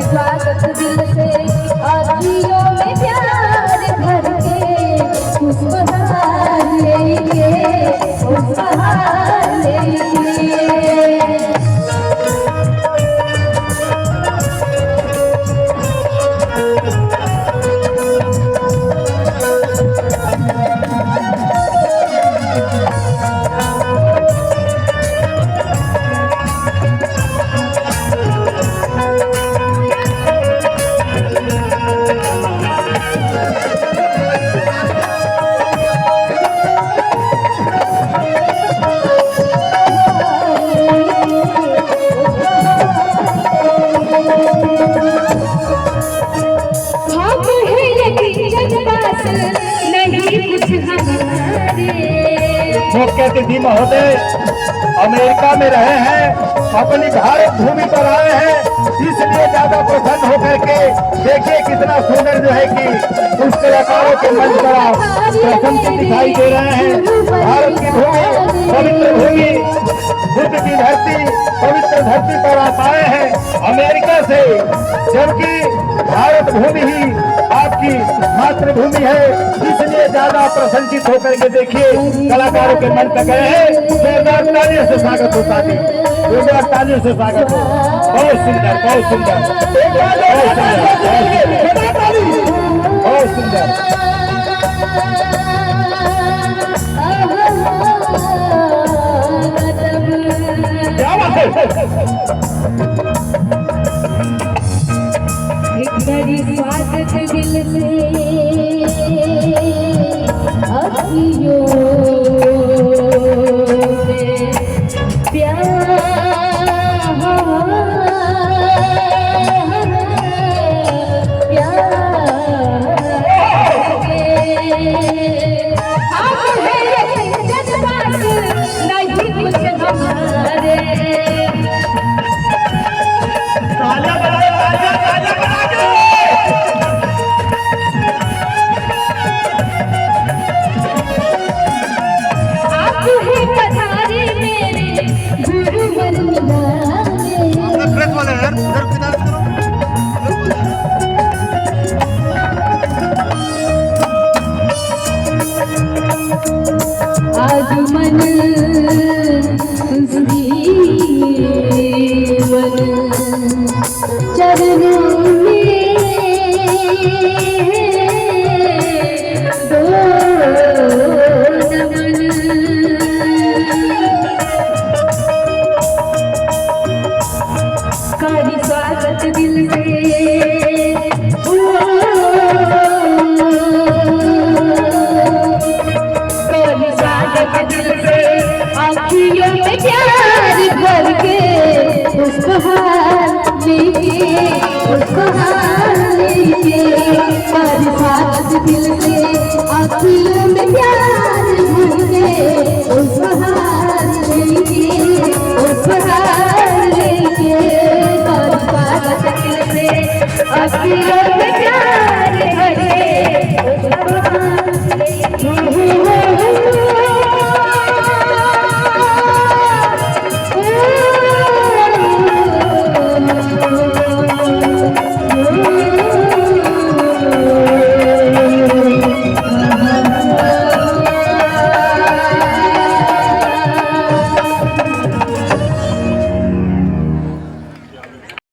स्वागत दिल से आँखियों में प्यार भर के उपहार लेंगे उपहार लेंगे। मुख्य अतिथि महोदय अमेरिका में रहे हैं, अपनी भारत भूमि पर आए हैं, इसलिए ज्यादा प्रसन्न होकर के देखिए कितना सुंदर जो है कि उस कलाकारों के मंच पर प्रसन्न दिखाई दे रहे हैं। भारत की भूमि, पवित्र भूमि, बुद्ध की धरती, पवित्र धरती पर आप आए हैं अमेरिका से, जबकि भारत भूमि ही आपकी मातृभूमि है, इसलिए ज्यादा प्रसन्नचित होकर के देखिए कलाकारों के मन तक गए हैं। जोरदार तालियों से स्वागत हो साथी, जोरदार तालियों से स्वागत हो। बहुत सुंदर, बहुत सुंदर, बहुत सुंदर, बहुत सुंदर। क्या बात है स्वागत दिल से अखियों में प्यार आप है जज्बात नहीं कुछ हमारे। आज मन